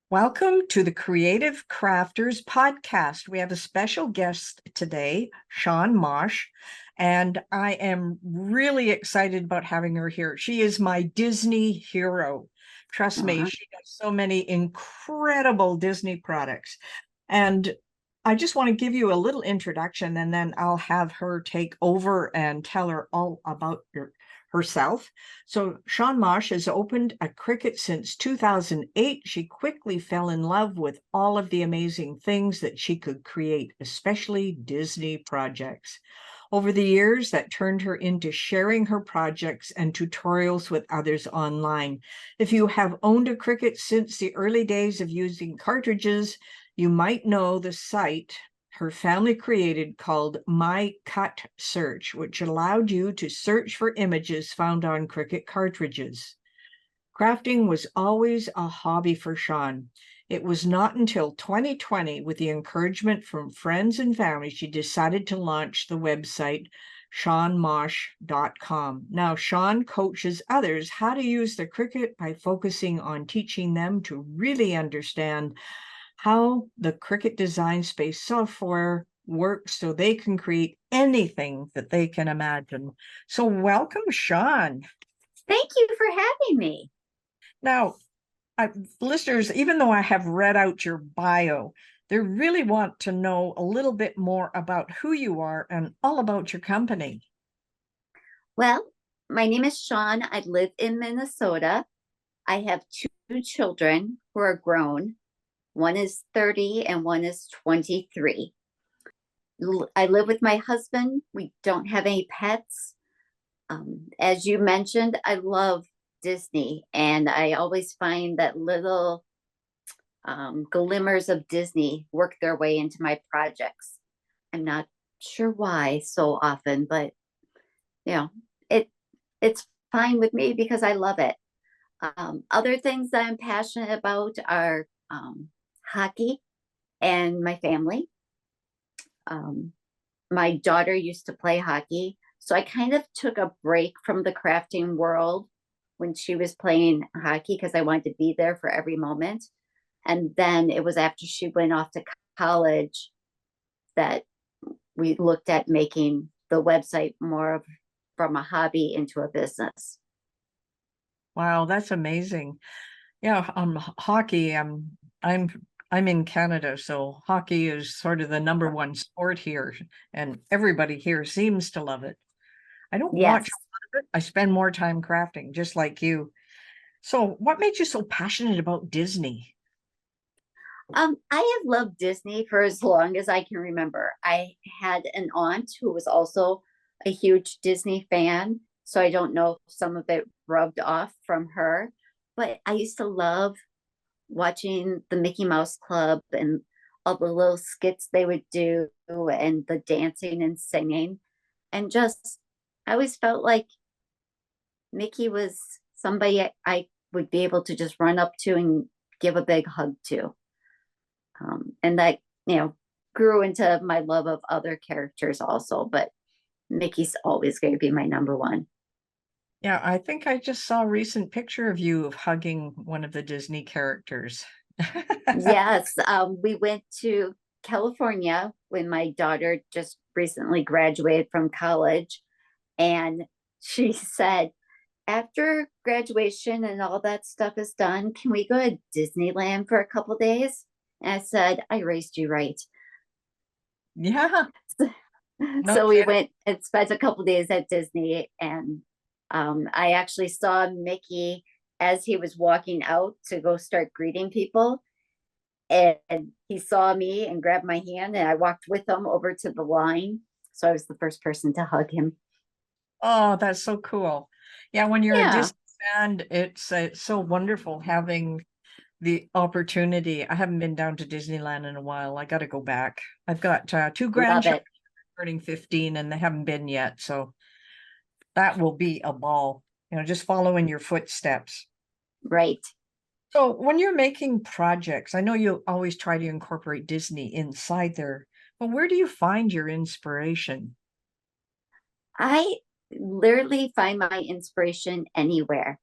Welcome to the Creative Crafters podcast. We have a special guest today, Shawn Mosch, and I am really excited about having her here. She is my Disney hero. Trust me, Aw. she has so many incredible Disney products. And I just want to give you a little introduction, and then I'll have her take over and tell her all about herself. So Shawn Mosch has opened a Cricut since 2008. She quickly fell in love with all of the amazing things that she could create, especially Disney projects. Over the years, that turned her into sharing her projects and tutorials with others online. If you have owned a Cricut since the early days of using cartridges, you might know the site her family created called My Cut Search, which allowed you to search for images found on Cricut cartridges. Crafting was always a hobby for Shawn. It was not until 2020, with the encouragement from friends and family, she decided to launch the website shawnmosch.com. Now, Shawn coaches others how to use the Cricut by focusing on teaching them to really understand how the Cricut Design Space software works so they can create anything that they can imagine. So welcome, Shawn. Thank you for having me. Now, listeners, even though I have read out your bio, they really want to know a little bit more about who you are and all about your company. Well, my name is Shawn. I live in Minnesota. I have two children who are grown. One is 30 and one is 23. I live with my husband. We don't have any pets. As you mentioned, I love Disney, and I always find that little glimmers of Disney work their way into my projects. I'm not sure why so often, but you know, it it's fine with me because I love it. Other things that I'm passionate about are hockey and my family. Um, my daughter used to play hockey, so I kind of took a break from the crafting world when she was playing hockey because I wanted to be there for every moment. And then it was after she went off to college that we looked at making the website more of from a hobby into a business. Wow, that's amazing. Yeah, hockey, I'm I'm in Canada, so hockey is sort of the number one sport here, and everybody here seems to love it. I don't watch Yes. a lot of it. I spend more time crafting, just like you. So, what made you so passionate about Disney? I have loved Disney for as long as I can remember. I had an aunt who was also a huge Disney fan, so I don't know if some of it rubbed off from her, but I used to love watching the Mickey Mouse Club and all the little skits they would do and the dancing and singing. And just, I always felt like Mickey was somebody I would be able to just run up to and give a big hug to. And that, you know, grew into my love of other characters also, but Mickey's always going to be my number one. Yeah, I think I just saw a recent picture of you of hugging one of the Disney characters. Yes, we went to California when my daughter just recently graduated from college, and she said, after graduation and all that stuff is done, can we go to Disneyland for a couple days? And I said, I raised you right. Yeah, no So we kidding. went and spent a couple days at Disney, and I actually saw Mickey as he was walking out to go start greeting people, and he saw me and grabbed my hand, and I walked with him over to the line. So I was the first person to hug him. Oh, that's so cool. Yeah, when you're a Yeah, Disney fan, it's so wonderful having the opportunity. I haven't been down to Disneyland in a while. I got to go back. I've got two love grandchildren it. turning 15 and they haven't been yet, so that will be a ball. Just follow in your footsteps. Right. So when you're making projects, I know you always try to incorporate Disney inside there, but where do you find your inspiration? I literally find my inspiration anywhere.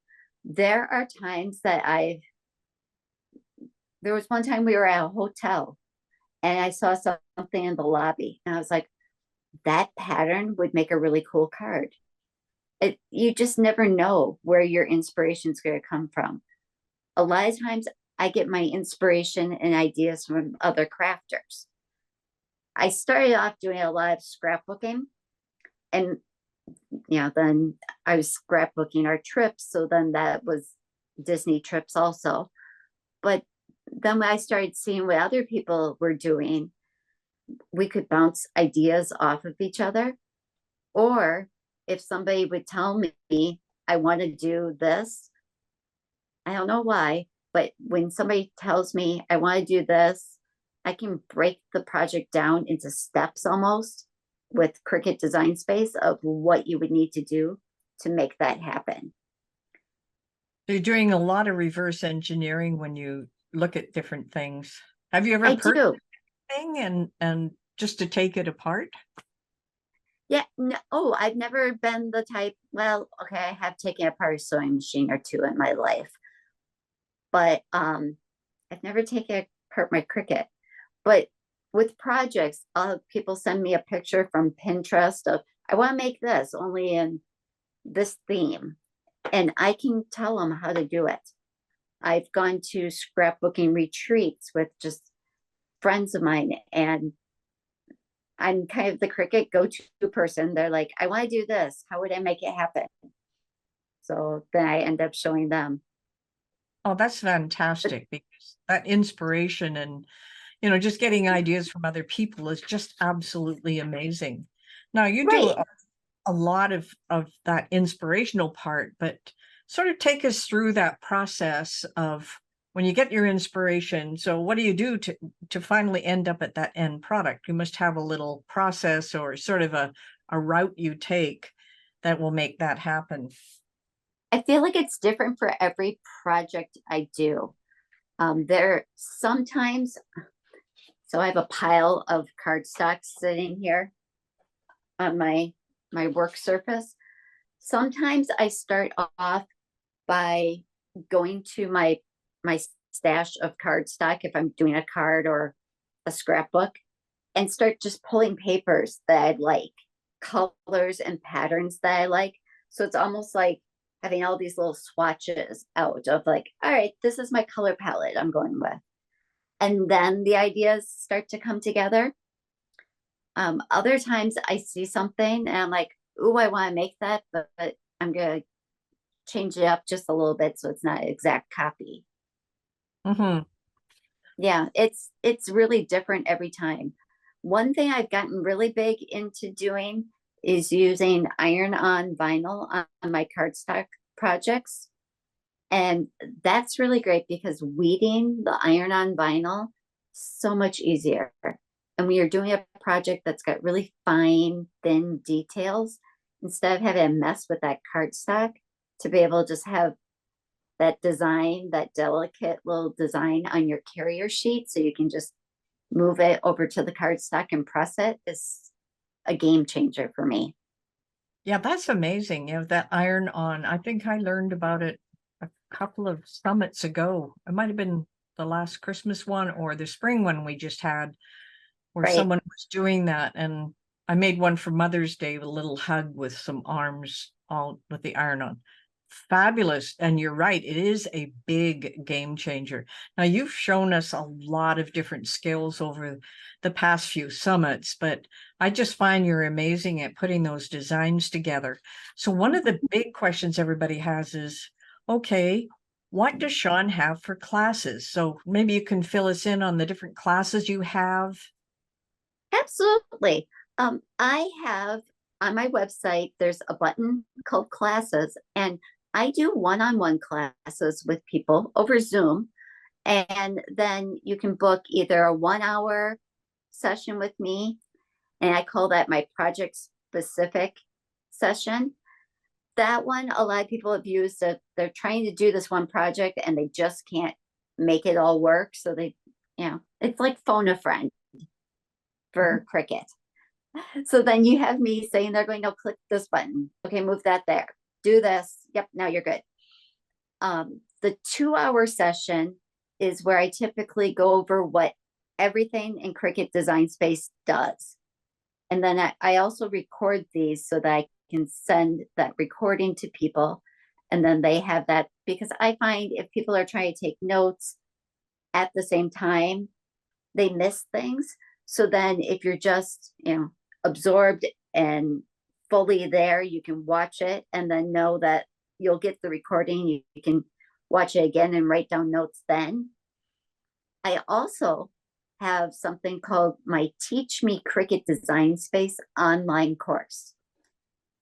There are times that I've there was one time we were at a hotel and I saw something in the lobby and I was like, that pattern would make a really cool card. You just never know where your inspiration is going to come from. A lot of times I get my inspiration and ideas from other crafters. I started off doing a lot of scrapbooking and then I was scrapbooking our trips. So then that was Disney trips also. But then when I started seeing what other people were doing, we could bounce ideas off of each other. Or if somebody would tell me, I want to do this, I don't know why, but when somebody tells me I want to do this, I can break the project down into steps almost with Cricut Design Space of what you would need to do to make that happen. You're doing a lot of reverse engineering when you look at different things. Have you ever I purchased do. anything and just to take it apart? Yeah. No, oh, I've never been the type. Well, okay, I have taken apart a sewing machine or two in my life, but I've never taken apart my Cricut. But with projects, people send me a picture from Pinterest of I want to make this only in this theme, and I can tell them how to do it. I've gone to scrapbooking retreats with just friends of mine, and I'm kind of the Cricut go-to person. They're like, I want to do this. How would I make it happen? So then I end up showing them. Oh, that's fantastic, because that inspiration and, just getting ideas from other people is just absolutely amazing. Now, you do Right. a lot of that inspirational part, but sort of take us through that process of when you get your inspiration. So what do you do to finally end up at that end product? You must have a little process or sort of a route you take that will make that happen. I feel like it's different for every project I do. There sometimes, so I have a pile of cardstock sitting here on my work surface. Sometimes I start off by going to my stash of cardstock if I'm doing a card or a scrapbook and start just pulling papers that I like, colors and patterns that I like. So it's almost like having all these little swatches out of like, all right, this is my color palette I'm going with. And then the ideas start to come together. Other times I see something and I'm like, ooh, I want to make that, but I'm going to change it up just a little bit so it's not an exact copy. Mm-hmm. Yeah, it's really different every time. One thing I've gotten really big into doing is using iron-on vinyl on my cardstock projects. And that's really great because weeding the iron-on vinyl so much easier. And when you're doing a project that's got really fine, thin details, instead of having a mess with that cardstock, to be able to just have that design, that delicate little design on your carrier sheet so you can just move it over to the cardstock and press it is a game changer for me. Yeah, that's amazing. That iron on. I think I learned about it a couple of summits ago. It might have been the last Christmas one or the spring one we just had, where Right. someone was doing that. And I made one for Mother's Day, a little hug with some arms all with the iron on. Fabulous. And you're right, it is a big game changer. Now, you've shown us a lot of different skills over the past few summits, but I just find you're amazing at putting those designs together. So one of the big questions everybody has is, okay, what does Sean have for classes? So maybe you can fill us in on the different classes you have. Absolutely. I have on my website, there's a button called classes, and I do one-on-one classes with people over Zoom. And then you can book either a 1 hour session with me, and I call that my project specific session. That one, a lot of people have used that they're trying to do this one project and they just can't make it all work. So it's like phone a friend for Cricut. So then you have me saying they're going to click this button. Okay, move that there. Do this. Yep, now you're good. The 2 hour session is where I typically go over what everything in Cricut Design Space does. And then I also record these so that I can send that recording to people. And then they have that, because I find if people are trying to take notes at the same time, they miss things. So then if you're just, absorbed and fully there, you can watch it and then know that you'll get the recording. You can watch it again and write down notes then. I also have something called my Teach Me Cricut Design Space online course.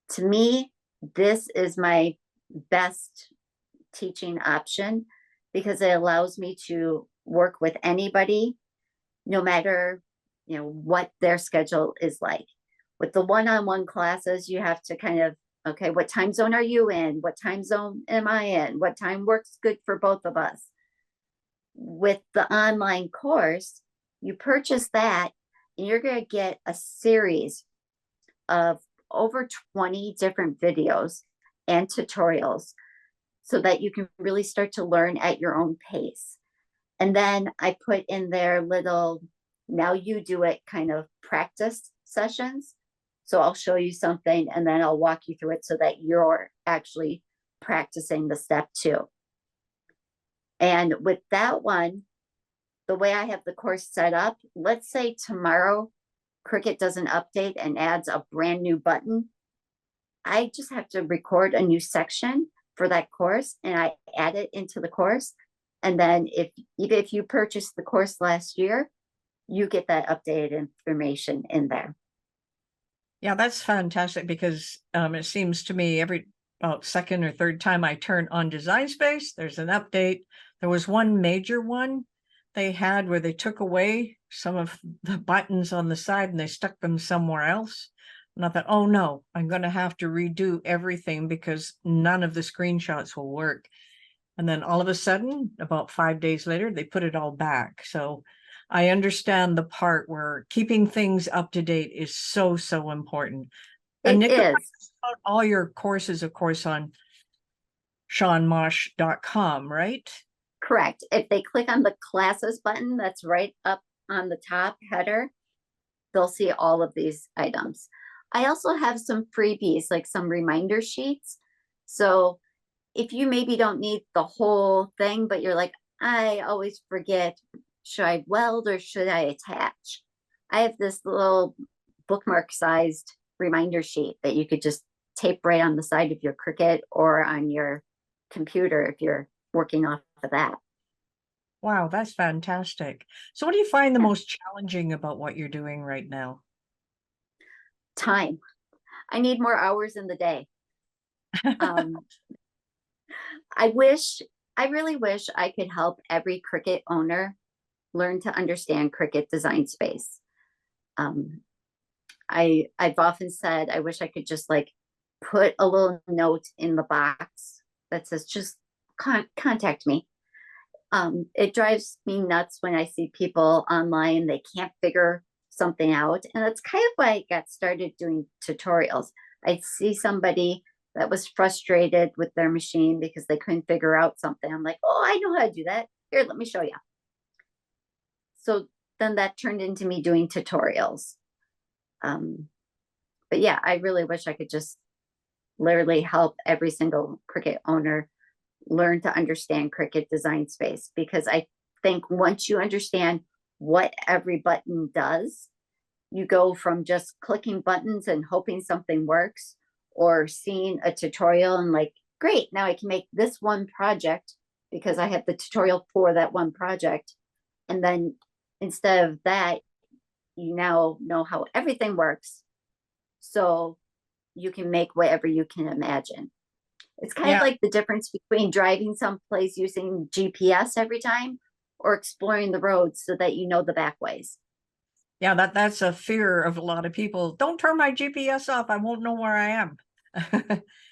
To me, this is my best teaching option because it allows me to work with anybody, no matter what their schedule is like. With the one-on-one classes, you have to kind of, okay, what time zone are you in? What time zone am I in? What time works good for both of us? With the online course, you purchase that and you're going to get a series of over 20 different videos and tutorials so that you can really start to learn at your own pace. And then I put in there little, now you do it kind of practice sessions. So I'll show you something and then I'll walk you through it so that you're actually practicing the step too. And with that one, the way I have the course set up, let's say tomorrow Cricut does an update and adds a brand new button. I just have to record a new section for that course and I add it into the course. And then even if you purchased the course last year, you get that updated information in there. Yeah, that's fantastic because it seems to me every about second or third time I turn on Design Space, there's an update. There was one major one they had where they took away some of the buttons on the side and they stuck them somewhere else. And I thought, oh no, I'm going to have to redo everything because none of the screenshots will work. And then all of a sudden, about 5 days later, they put it all back. So I understand the part where keeping things up to date is so, so important. And Nick, all your courses, of course, on SeanMosch.com, right? Correct. If they click on the classes button that's right up on the top header, they'll see all of these items. I also have some freebies, like some reminder sheets. So if you maybe don't need the whole thing, but you're like, I always forget, should I weld or should I attach? I have this little bookmark sized reminder sheet that you could just tape right on the side of your Cricut or on your computer if you're working off of that. Wow, that's fantastic. So what do you find the most challenging about what you're doing right now? Time. I need more hours in the day. I really wish I could help every Cricut owner learn to understand Cricut Design Space. I've often said, I wish I could just like put a little note in the box that says, just contact me. It drives me nuts when I see people online, they can't figure something out. And that's kind of why I got started doing tutorials. I'd see somebody that was frustrated with their machine because they couldn't figure out something. I'm like, oh, I know how to do that. Here, let me show you. So then that turned into me doing tutorials. But yeah, I really wish I could just literally help every single Cricut owner learn to understand Cricut Design Space, because I think once you understand what every button does, you go from just clicking buttons and hoping something works, or seeing a tutorial and like, great, now I can make this one project because I have the tutorial for that one project. And then instead of that, you now know how everything works. So you can make whatever you can imagine. It's kind of like the difference between driving someplace using GPS every time or exploring the roads so that you know the back ways. Yeah, that's a fear of a lot of people. Don't turn my GPS off. I won't know where I am.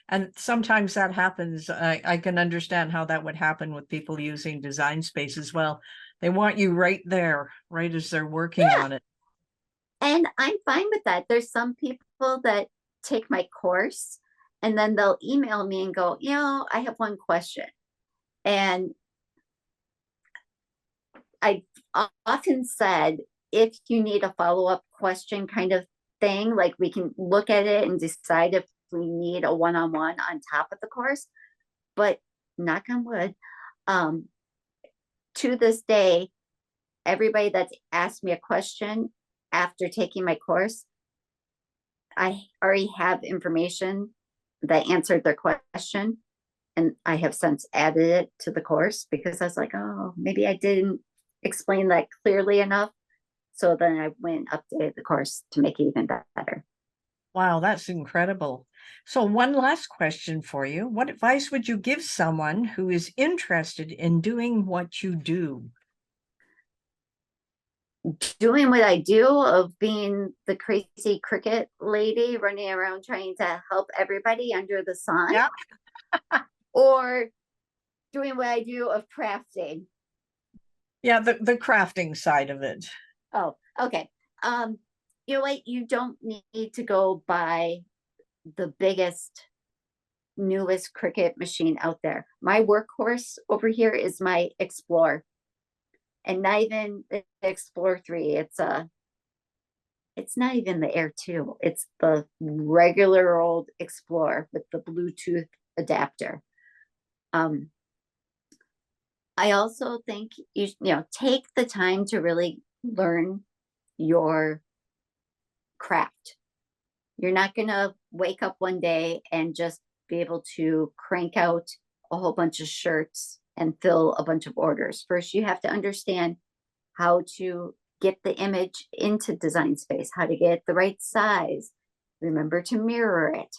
And sometimes that happens. I can understand how that would happen with people using Design Space as well. They want you right there, right as they're working on it. And I'm fine with that. There's some people that take my course and then they'll email me and go, I have one question. And I often said, if you need a follow-up question kind of thing, like we can look at it and decide if we need a one-on-one on top of the course. But knock on wood, to this day, everybody that's asked me a question after taking my course, I already have information that answered their question. And I have since added it to the course because I was like, oh, maybe I didn't explain that clearly enough. So then I went and updated the course to make it even better. Wow, that's incredible. So one last question for you. What advice would you give someone who is interested in doing what you do? Doing what I do, of being the crazy Cricut lady running around trying to help everybody under the sun, Yeah. or doing what I do of crafting. Yeah, the crafting side of it. Oh, okay. You know what? You don't need to go buy the biggest, newest Cricut machine out there. My workhorse over here is my Explore, and not even the Explore 3. It's not even the Air 2. It's the regular old Explorer with the Bluetooth adapter. I also think you take the time to really learn your craft. You're not going to wake up one day and just be able to crank out a whole bunch of shirts and fill a bunch of orders. First, you have to understand how to get the image into Design Space, how to get it the right size. Remember to mirror it.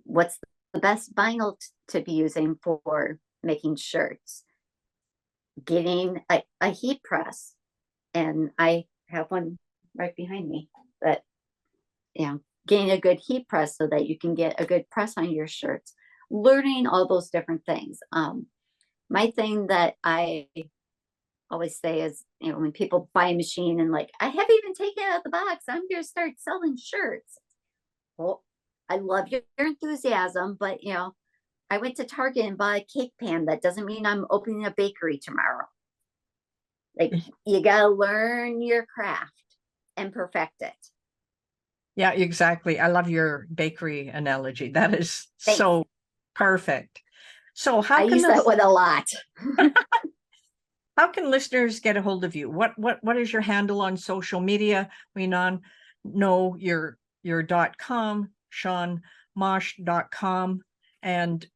What's the best vinyl to be using for making shirts? Getting a heat press, and I have one right behind me. But getting a good heat press so that you can get a good press on your shirts. Learning all those different things. My thing that I always say is, when people buy a machine and like, I haven't even taken it out of the box, I'm going to start selling shirts. Well, I love your enthusiasm, but I went to Target and bought a cake pan. That doesn't mean I'm opening a bakery tomorrow. Like, you got to learn your craft and perfect it. Yeah, exactly. I love your bakery analogy. That is Thanks. so perfect. So I use that one a lot. How can listeners get a hold of you? What is your handle on social media? We know your .com, SeanMosch.com, and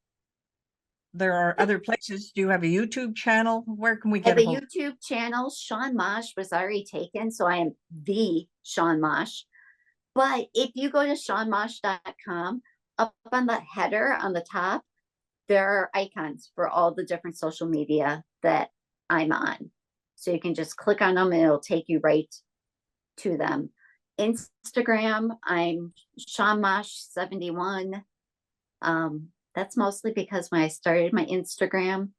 there are other places. Do you have a YouTube channel? Where can we I have get a a hold? YouTube channel. Sean Mosch was already taken, so I am the Sean Mosch. But if you go to SeanMosch.com, up on the header on the top, there are icons for all the different social media that I'm on. So you can just click on them and it'll take you right to them. Instagram, I'm Sean Mosch 71. That's mostly because when I started my Instagram,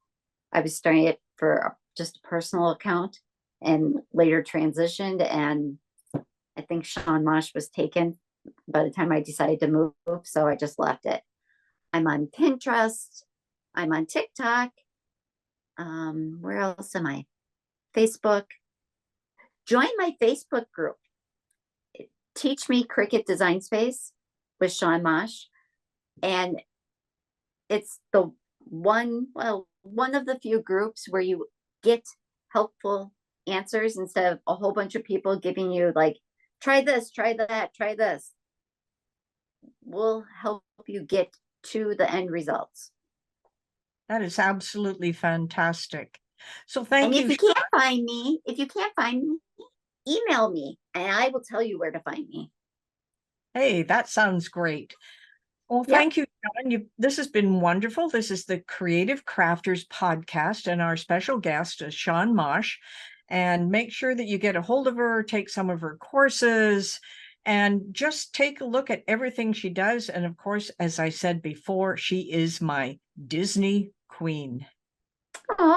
I was starting it for just a personal account and later transitioned. And I think Sean Mosch was taken by the time I decided to move. So I just left it. I'm on Pinterest. I'm on TikTok. Where else am I? Facebook. Join my Facebook group. Teach Me Cricut Design Space with Sean Mosch. And it's the one of the few groups where you get helpful answers instead of a whole bunch of people giving you like, try this, try that, try this. We'll help you get to the end results. That is absolutely fantastic. So thank you. And if you can't find me, email me and I will tell you where to find me. Hey, that sounds great. Well, thank you, John. This has been wonderful. This is the Creative Crafters podcast, and our special guest is Sean Mosch. And make sure that you get a hold of her, take some of her courses, and just take a look at everything she does. And of course, as I said before, she is my Disney queen. Aww.